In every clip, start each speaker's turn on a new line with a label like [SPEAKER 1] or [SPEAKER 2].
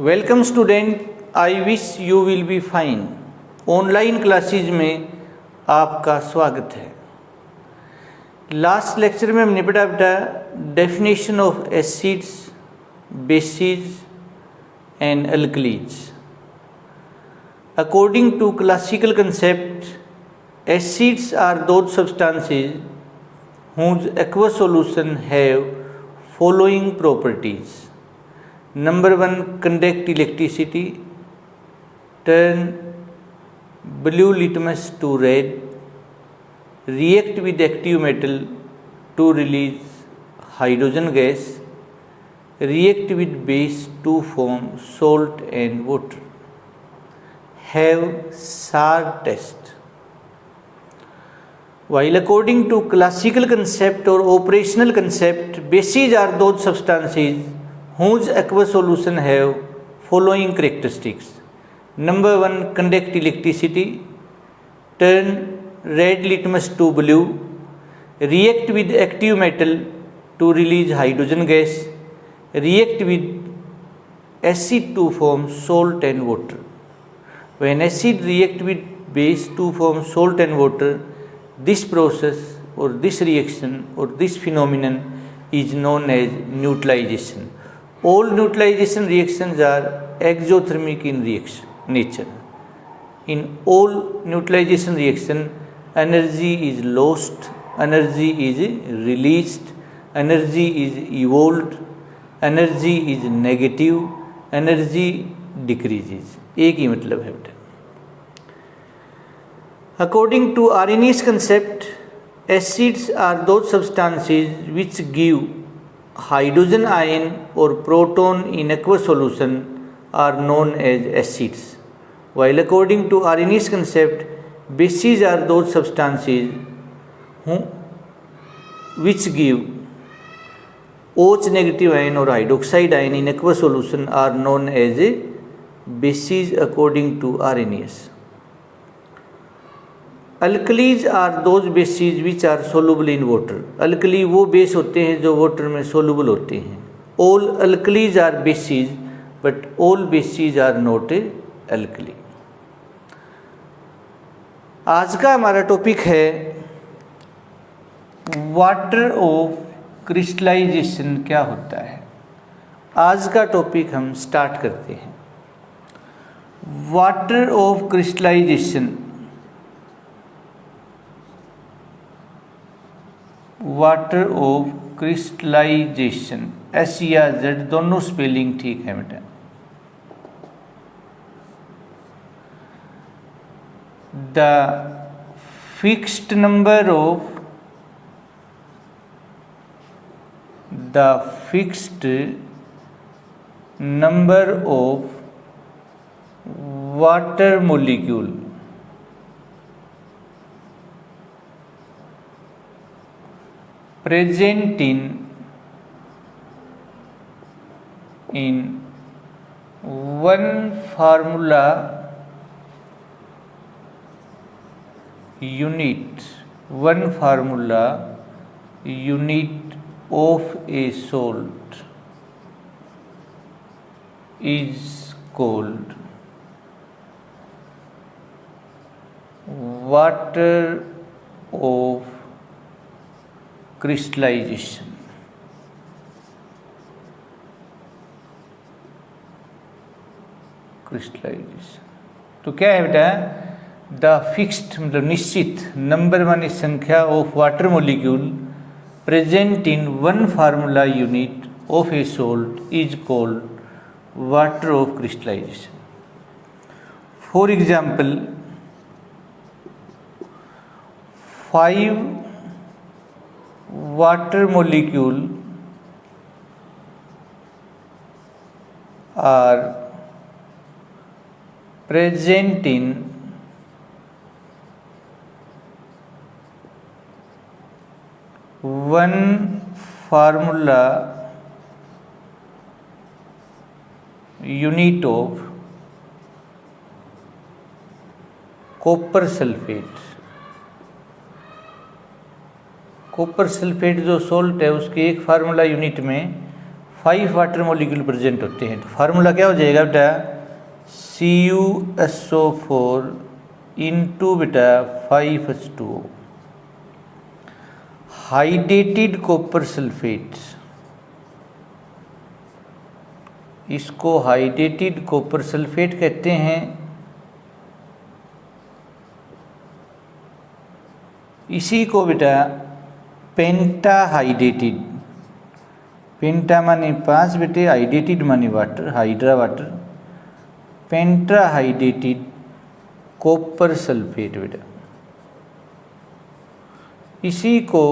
[SPEAKER 1] Welcome student, I wish you will be fine. Online classes में आपका स्वागत है। लास्ट लेक्चर में हमने पढ़ा definition of acids, bases and alkalis. According to classical concept, acids are those substances whose aqueous solution have following properties. Number 1, conduct electricity, turn blue litmus to red, react with active metal to release hydrogen gas, react with base to form salt and water. Have SAR test. While according to classical concept or operational concept, bases are those substances whose aqueous solution have following characteristics. Number 1, conduct electricity, turn red litmus to blue, react with active metal to release hydrogen gas, react with acid to form salt and water. When acid react with base to form salt and water, this process or this reaction or this phenomenon is known as neutralization. All neutralization reactions are exothermic in nature. In all neutralization reaction, energy is lost, energy is released, energy is evolved, energy is negative, energy decreases. एक ही मतलब है बेटा। According to Arrhenius concept, acids are those substances which give hydrogen ion or proton in aqueous solution are known as acids. While according to Arrhenius concept, bases are those substances which give OH negative ion or hydroxide ion in aqueous solution are known as bases according to Arrhenius. Alkalis are those bases which are soluble in water. Alkali वो base होते हैं जो water में soluble होते हैं। All alkalis are bases but all bases are not alkali. आज का हमारा टॉपिक है वाटर ऑफ क्रिस्टलाइजेशन क्या होता है। आज का टॉपिक हम स्टार्ट करते हैं। Water of crystallization, water of crystallization, S या जेड दोनों स्पेलिंग ठीक है बेटा। The fixed number of water molecule present in one formula unit of a salt is called water of crystallization. तो क्या है बेटा, द फिक्स्ड मतलब निश्चित, नंबर मानी संख्या of water molecule present in one formula unit of a salt is called water of crystallization. For example, 5 water molecule are present in one formula unit of copper sulfate। Copper sulphate जो salt है उसके एक formula unit में 5 water molecule present होते हैं। तो formula क्या हो जाएगा बेटा, CuSO4 इंटू बेटा 5H2O। हाइड्रेटेड कॉपर सल्फेट, इसको हाइड्रेटेड कॉपर सल्फेट कहते हैं। इसी को बेटा पेंटा हाइड्रेटेड, पेंटा माने 5 बेटे, हाइड्रेटेड माने वाटर, हाइड्रा वाटर, पेंटा हाइड्रेटेड कॉपर सल्फेट बेटा, इसी को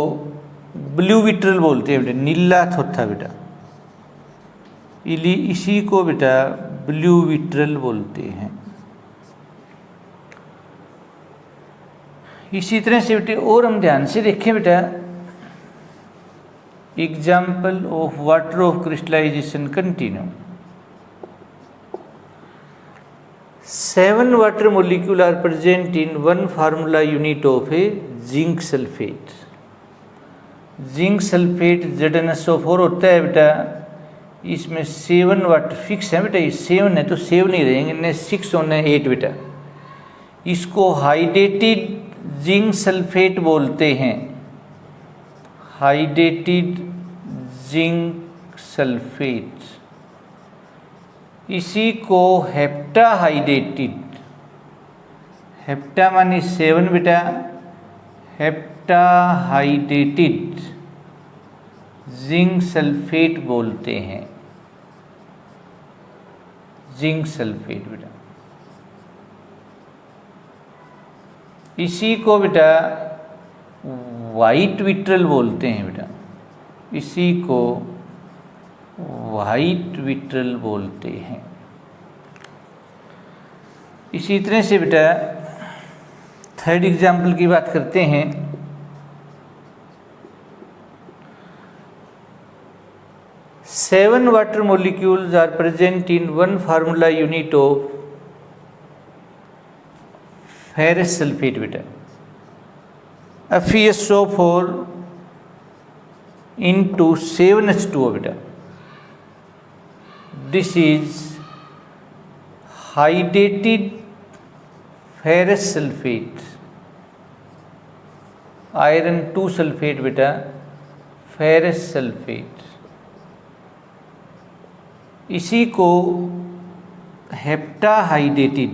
[SPEAKER 1] ब्लू विट्रल बोलते हैं बेटा, नीला थोथा बेटा, इसी को बेटा ब्लू विट्रल बोलते हैं। इसी तरह से बेटे और हम ध्यान से देखें बेटा, example of water of crystallization continue. 7 water molecule are present in 1 formula unit of a zinc sulphate. Zinc sulphate ZnSO4 होता है बेटा, इसमें 7 वाटर फिक्स है बेटा, ये 7 है तो 7 नहीं रहेंगे, इन्हें 6 होना है 8 बेटा। इसको हाइड्रेटेड जिंक सल्फेट बोलते हैं, हाइड्रेटेड जिंक सल्फेट। इसी को हेप्टा हाइड्रेटेड, हेप्टा माने 7 बेटा, हेप्टा हाइड्रेटेड जिंक सल्फेट बोलते हैं, जिंक सल्फेट बेटा। इसी को बेटा वाइट विट्रल बोलते हैं बेटा, इसी को वाइट विट्रल बोलते हैं। इसी तरह से बेटा थर्ड एग्जाम्पल की बात करते हैं। Seven water molecules are present in 1 formula unit of ferrous sulphate बेटा, FeSO4 into 7H2O बेटा। This is hydrated ferrous sulfate, iron 2 sulfate बेटा, ferrous sulfate। इसी को hepta hydrated,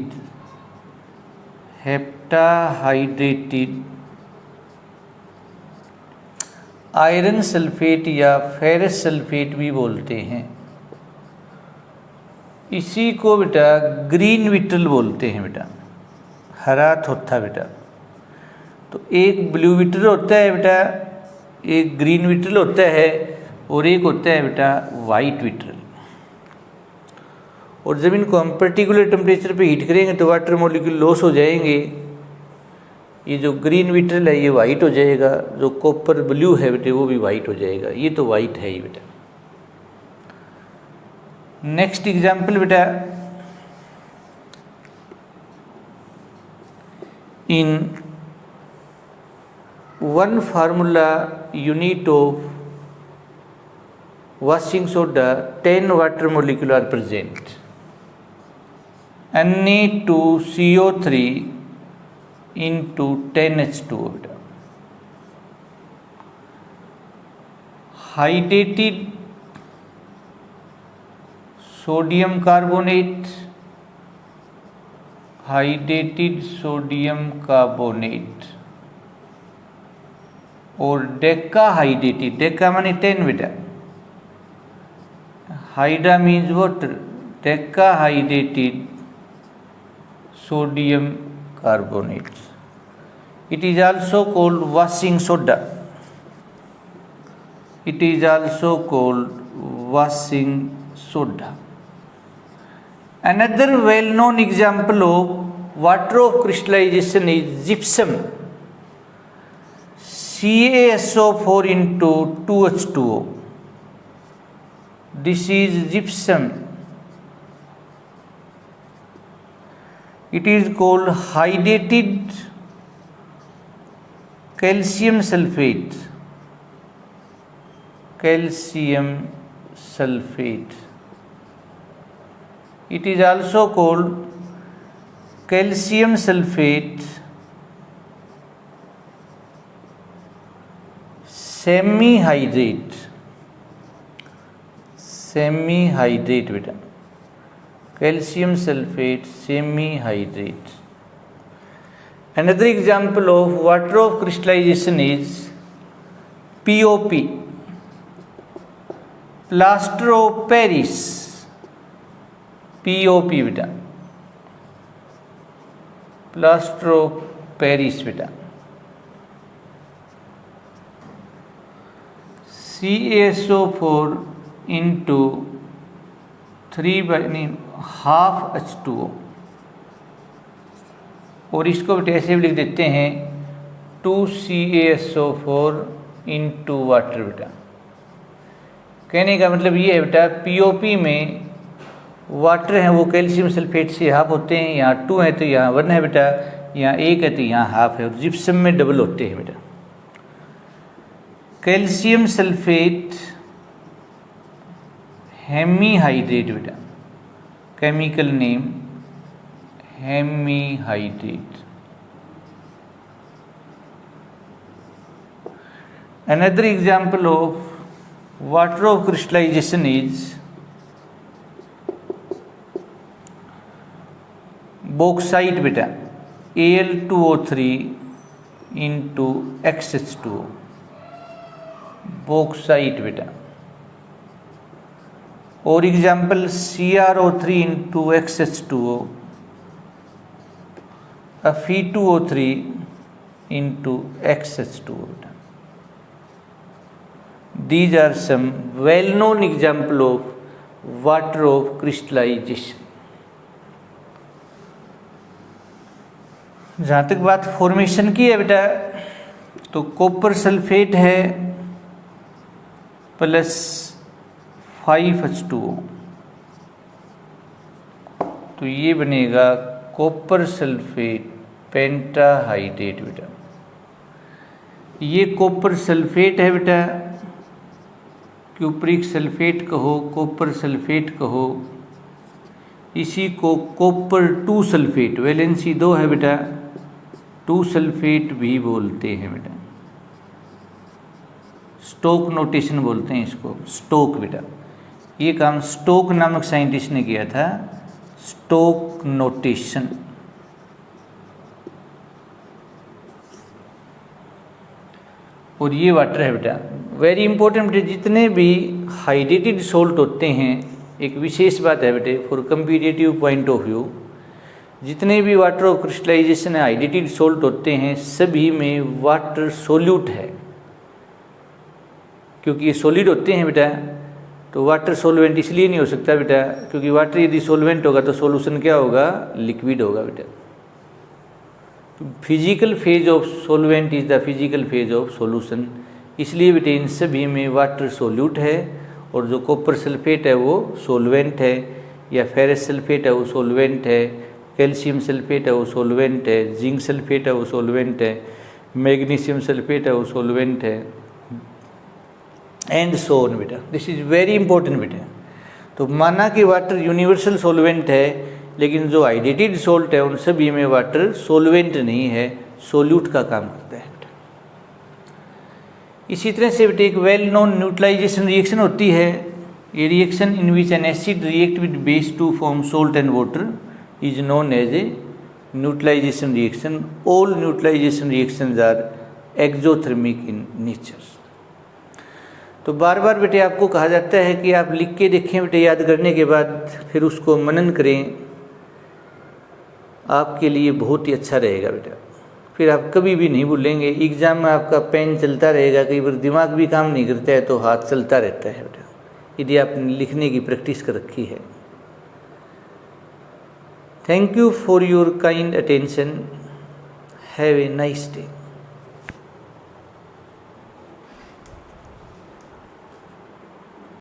[SPEAKER 1] hepta hydrated iron sulphate या फेरस सल्फेट भी बोलते हैं। इसी को बेटा ग्रीन विट्रल बोलते हैं बेटा, हरा थोथा बेटा। तो एक ब्लू विट्रल होता है बेटा, एक ग्रीन विट्रल होता है और एक होता है बेटा वाइट विट्रल। और जब इनको हम पर्टिकुलर टेम्परेचर पे हीट करेंगे तो वाटर मॉलिक्यूल लॉस हो जाएंगे। ये जो ग्रीन विट्रल है ये वाइट हो जाएगा, जो कॉपर ब्लू है बेटे वो भी वाइट हो जाएगा। ये तो वाइट है ही बेटा। नेक्स्ट एग्जाम्पल बेटा, इन 1 formula unit of washing soda 10 water molecule are present, Na2CO3 into 10H2O बेटा। Hydrated sodium carbonate, hydrated sodium carbonate और डेका हाइड्रेटेड, डेका माने 10 बेटा, hydra means water, Deka hydrated sodium carbonate. It is also called washing soda. It is also called washing soda. Another well-known example of water of crystallization is gypsum. CaSO4 into 2H2O. This is gypsum. It is called hydrated calcium sulfate, calcium sulfate. It is also called calcium sulfate, semi-hydrate बेटा, calcium sulfate semi-hydrate. Another example of water of crystallization is POP, plaster of Paris, POP बेटा, plaster of Paris बेटा. CaSO4 into 3/2 H2O, और इसको बेटा ऐसे भी लिख देते हैं 2CaSO4 इंटू वाटर बेटा. कहने का मतलब ये है बेटा, पीओपी में वाटर है वो कैल्शियम सल्फेट से हाफ होते हैं, यहाँ 2 है तो यहाँ 1 है बेटा, यहाँ 1 है तो यहाँ हाफ है, और जिप्सम में डबल होते हैं बेटा. कैल्शियम सल्फेट हेमीहाइड्रेट बेटा, chemical name hemihydrate. Another example of water of crystallization is bauxite बेटा, Al2O3 into XH2O, bauxite बेटा. और example CrO3 into XH2O, Fe2O3 into XH2O बेटा. These are some well-known example of water of crystallization. जहाँ तक बात formation की है बेटा, तो कॉपर सल्फेट है प्लस 5H2O, तो ये बनेगा कॉपर सल्फेट पेंटाहाइड्रेट बेटा. ये कॉपर सल्फेट है बेटा, क्यूप्रिक सल्फेट कहो, कॉपर सल्फेट कहो, इसी को कॉपर 2 सल्फेट, वैलेंसी 2 है बेटा, 2 सल्फेट भी बोलते हैं बेटा. स्टोक नोटेशन बोलते हैं इसको, स्टोक बेटा. ये काम स्टोक नामक साइंटिस्ट ने किया था, स्टोक नोटेशन. और ये वाटर है बेटा, वेरी इंपॉर्टेंट बेटे. जितने भी हाइड्रेटेड सोल्ट होते हैं, एक विशेष बात है बेटे for comparative point of view, जितने भी water of crystallization hydrated salt होते हैं सभी में वाटर सोल्यूट है, क्योंकि ये सॉलिड होते हैं बेटा. तो वाटर सोलवेंट इसलिए नहीं हो सकता बेटा, क्योंकि वाटर यदि सोलवेंट होगा तो सॉल्यूशन क्या होगा, लिक्विड होगा बेटा. Physical phase of solvent is the physical phase of solution, इसलिए बेटे इन सभी में वाटर सोल्यूट है. और जो कॉपर सल्फेट है वो सोलवेंट है, या फेरस सल्फेट है वो सोलवेंट है, कैल्शियम सल्फेट है वो सोलवेंट है, जिंक सल्फेट है वो सोलवेंट है, मैग्नीशियम सल्फेट है वो सोलवेंट है, एंड सो ऑन बेटा. दिस इज वेरी इंपॉर्टेंट बेटा. तो माना कि वाटर यूनिवर्सल सोलवेंट है, लेकिन जो हाइड्रेटेड सोल्ट है उन सभी में वाटर सोलवेंट नहीं है, सोल्यूट का काम करता है. इसी तरह से बेटे एक वेल नोन न्यूट्रलाइजेशन रिएक्शन होती है. ये reaction in which an acid react with base to form salt and water is known as a neutralization reaction. All neutralization reactions are exothermic in nature. तो बार बार बेटे आपको कहा जाता है कि आप लिख के देखें बेटे, याद करने के बाद फिर उसको मनन करें, आपके लिए बहुत ही अच्छा रहेगा बेटा. फिर आप कभी भी नहीं भूलेंगे. एग्ज़ाम में आपका पेन चलता रहेगा, कई बार दिमाग भी काम नहीं करता है तो हाथ चलता रहता है बेटा, यदि आपने लिखने की प्रैक्टिस कर रखी है. Thank you for your kind attention. Have a nice day.